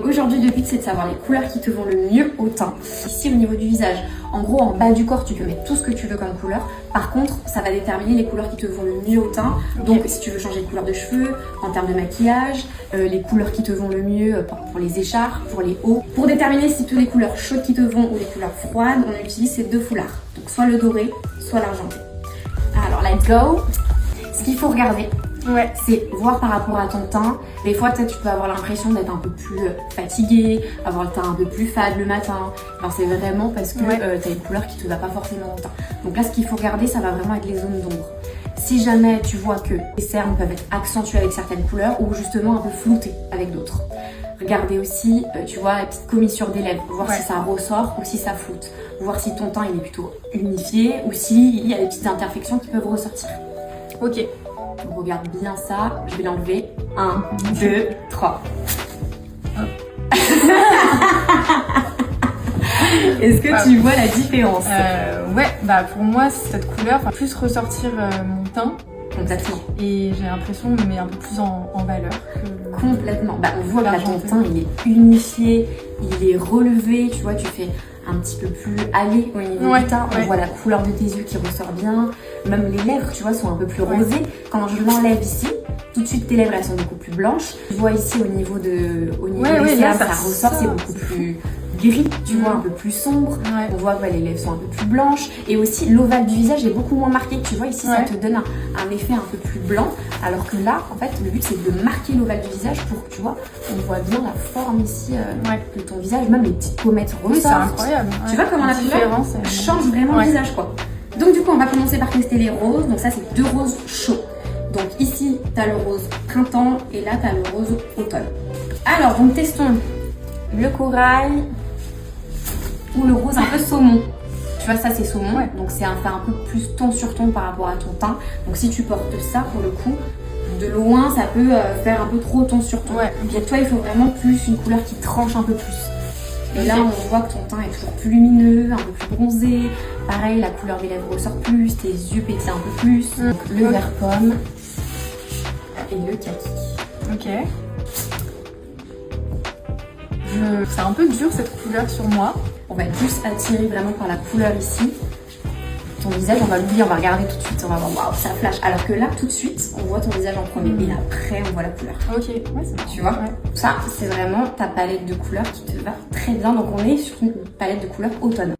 Donc aujourd'hui le but c'est de savoir les couleurs qui te vont le mieux au teint. Ici au niveau du visage, en gros en bas du corps tu peux mettre tout ce que tu veux comme couleur. Par contre ça va déterminer les couleurs qui te vont le mieux au teint. Donc si tu veux changer de couleur de cheveux, en termes de maquillage, les couleurs qui te vont le mieux pour les écharpes, pour les hauts. Pour déterminer si toutes les couleurs chaudes qui te vont ou les couleurs froides, on utilise ces deux foulards. Donc soit le doré, soit l'argenté. Alors let's go. Ce qu'il faut regarder, c'est voir par rapport à ton teint. Des fois, tu peux avoir l'impression d'être un peu plus fatigué, avoir le teint un peu plus fade le matin. Alors, c'est vraiment parce que tu as une couleur qui te va pas forcément au teint. Donc là, ce qu'il faut regarder, ça va vraiment être les zones d'ombre. Si jamais tu vois que les cernes peuvent être accentuées avec certaines couleurs ou justement un peu floutées avec d'autres. Regardez aussi, tu vois, la petite commissure des lèvres, voir si ça ressort ou si ça floute. Voir si ton teint il est plutôt unifié ou s'il y a des petites imperfections qui peuvent ressortir. Ok. On regarde bien ça, je vais l'enlever. 1, 2, 3. Est-ce que tu vois la différence? Ouais, bah pour moi cette couleur va plus ressortir mon teint. Exactement. Et j'ai l'impression de me mettre un peu plus en valeur que complètement. Bah on voit que ton teint il est unifié, il est relevé, tu vois, tu fais un petit peu plus allé au niveau du teint. On voit la couleur de tes yeux qui ressort bien. Même les lèvres, tu vois, sont un peu plus rosées. Quand je l'enlève ici, tout de suite tes lèvres elles sont beaucoup plus blanches. Tu vois ici au niveau des cernes, ça ressort, c'est beaucoup plus gris, tu vois, un peu plus sombre. On voit que les lèvres sont un peu plus blanches. Et aussi l'ovale du visage est beaucoup moins marqué. Tu vois ici, ça te donne un effet un peu plus blanc. Alors que là, en fait, le but c'est de marquer l'ovale du visage pour que tu vois, on voit bien la forme ici de ton visage. Même les petites pommettes ressortent. C'est incroyable. Tu vois comment la couleur change vraiment le visage, quoi. Donc du coup, on va commencer par tester les roses. Donc ça, c'est 2 roses chauds. Donc ici, tu as le rose printemps et là, tu as le rose automne. Alors, donc testons le corail ou le rose un peu saumon. Tu vois, ça c'est saumon, donc c'est un peu plus ton sur ton par rapport à ton teint. Donc si tu portes ça, pour le coup, de loin, ça peut faire un peu trop ton sur ton. Puis toi, il faut vraiment plus une couleur qui tranche un peu plus. Et là, on voit que ton teint est toujours plus lumineux, un peu plus bronzé. Pareil, la couleur des lèvres ressort plus, tes yeux pétillent un peu plus. Donc, le vert pomme et le kaki. Ok. C'est un peu dur cette couleur sur moi. On va être plus attiré vraiment par la couleur ici. Ton visage, on va l'oublier, on va regarder tout de suite, on va voir, waouh, ça flash. Alors que là, tout de suite, on voit ton visage en premier et après, on voit la couleur. Ok, ouais, c'est marrant. Tu vois, ça, c'est vraiment ta palette de couleurs qui te va très bien. Donc, on est sur une palette de couleurs automne.